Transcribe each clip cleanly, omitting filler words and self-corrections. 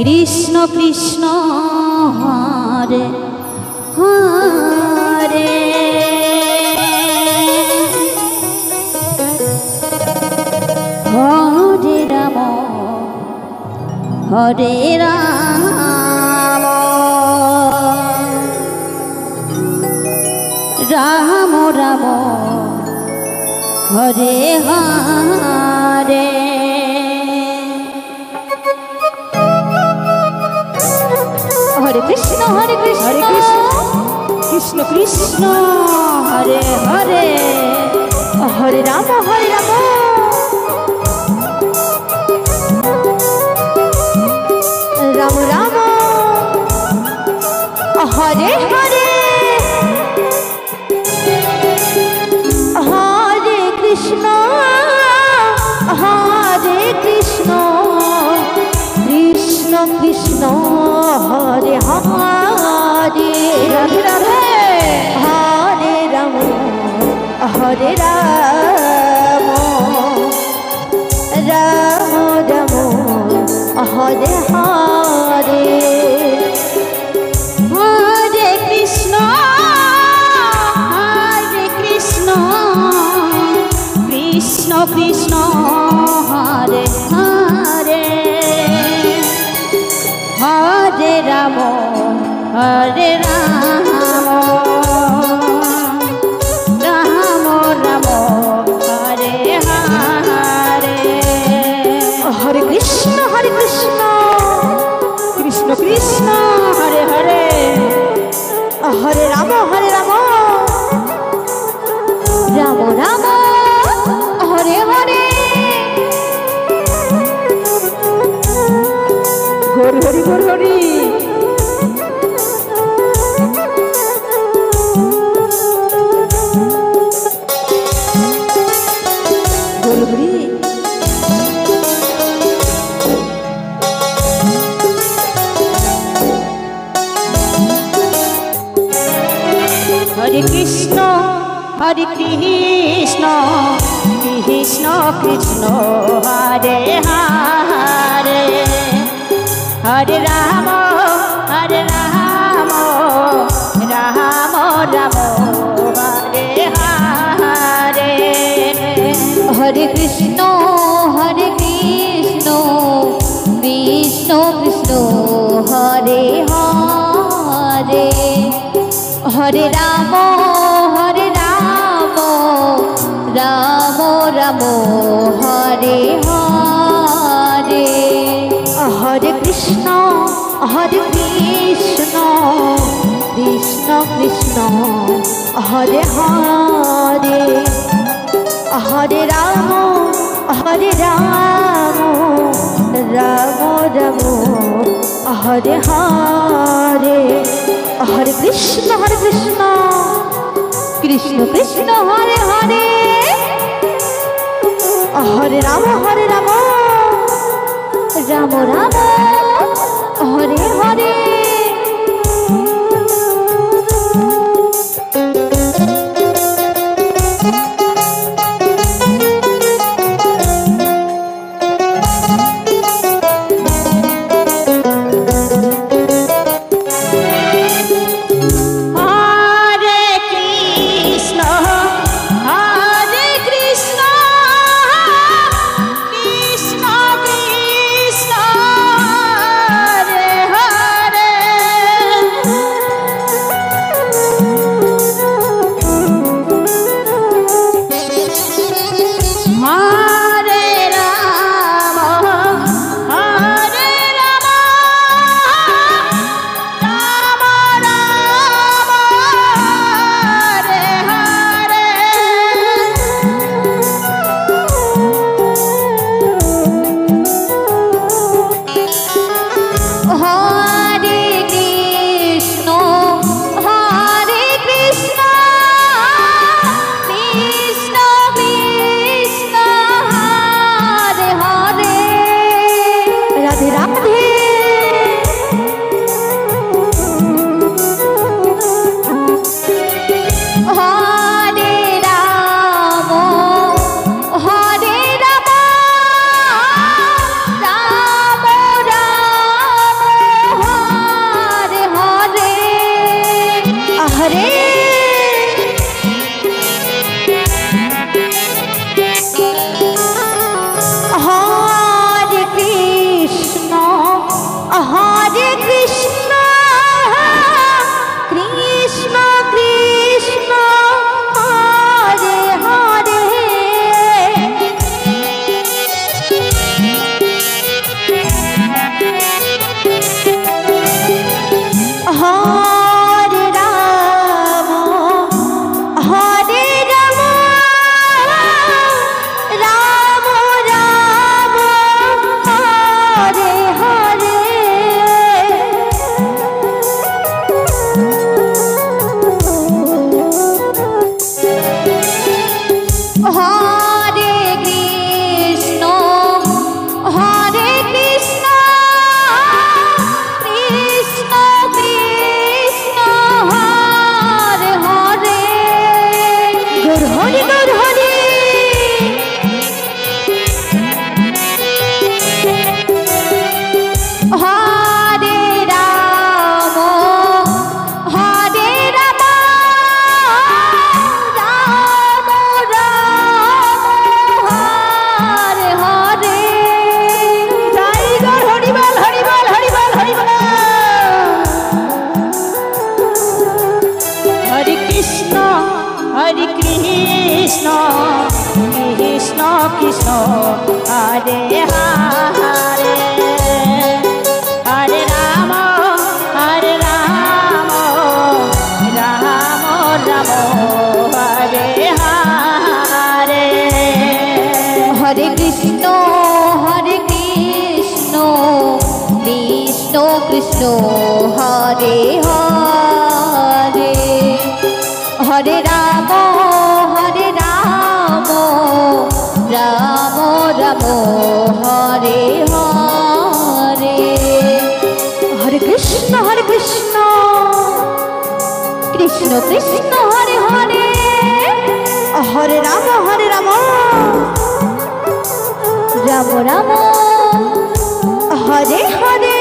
কৃষ্ণ কৃষ্ণ হরে হরে হরে রাম হরে রাম রাম রাম হরে হরে হরে কৃষ্ণ কৃষ্ণ কৃষ্ণ হরে হরে হরে রাম রাম রাম হরে হরে হরে কৃষ্ণ কৃষ্ণ কৃষ্ণ হরে হরে রাধে রাধে হরে রাম হরে রাম রাম রাম হরে হরে হরে কৃষ্ণ কৃষ্ণ কৃষ্ণ হরে হরে হরে রাম হরে রাম রাম রাম হরে হরে হরে কৃষ্ণ কৃষ্ণ কৃষ্ণ হরে হরে হরে রাম রাম রাম হরে হরে হরি হরি হরি হরি হরে কৃষ্ণ কৃষ্ণ কৃষ্ণ হরে হরে হরে রাম রাম রাম হরে হরে হরে কৃষ্ণ কৃষ্ণ কৃষ্ণ হরে হরে হরে রাম রাম রাম হরে হরে হরে কৃষ্ণ কৃষ্ণ কৃষ্ণ হরে হরে হরে রাম রাম রাম হরে হরে হরে কৃষ্ণ কৃষ্ণ কৃষ্ণ হরে হরে হরে রাম রাম রাম হরে হরে हरे कृष्ण कृष्ण कृष्ण हरे हरे हरे राम हरे राम राम राम हरे हरे हरे कृष्ण कृष्ण कृष्ण हरे हरे गुरु हरि गुरु हरि हरे राम हरे राम राम राम हरे हरे जय गौर हरि बोल हरि बोल हरि बोल हरि बोल हरे कृष्ण कृष्ण कृष्ण कृष्ण हरे हरे हरे राम राम राम हरे हरे हरे कृष्ण कृष्ण कृष्ण हरे हरे हरे राम राम राम हरे हरे हरे कृष्ण कृष्ण कृष्ण हरे हरे हरे राम राम राम हरे हरे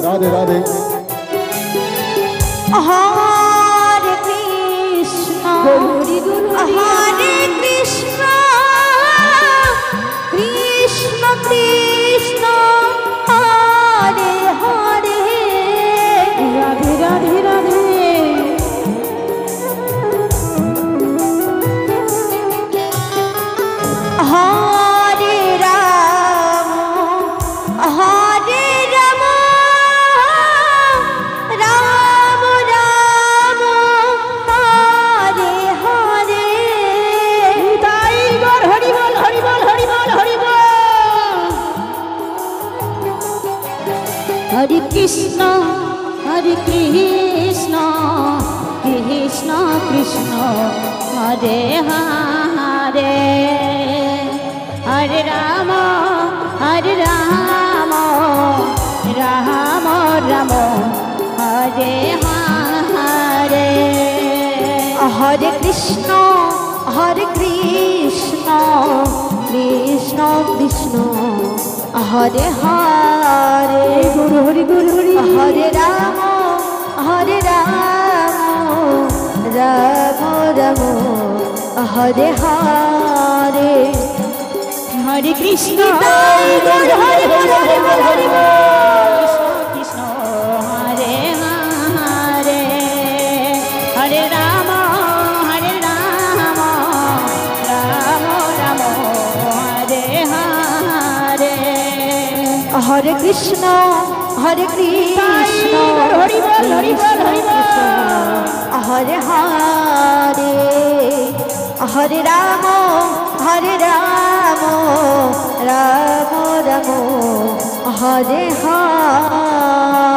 राधे राधे हरे कृष्ण कृष्ण कृष्ण हरे हरे राधे राधे राधे हरे राम राम राम हरे हरे ताई गौर हरि बोल हरि बोल हरि बोल हरि बोल हरे कृष्ण कृष्ण कृष्ण हरे हरे हरे राम राम राम हरे हरे हरे कृष्ण कृष्ण कृष्ण हरे हरे गुरु हरि गुरु हरि हरे राम राम राम हरे हरे हरे कृष्ण हरे हरे कृष्ण हरे हरे हरे राम राम राम हरे हरे हरे कृष्ण हरे हरे हरे हरे राम राम राम हरे हरे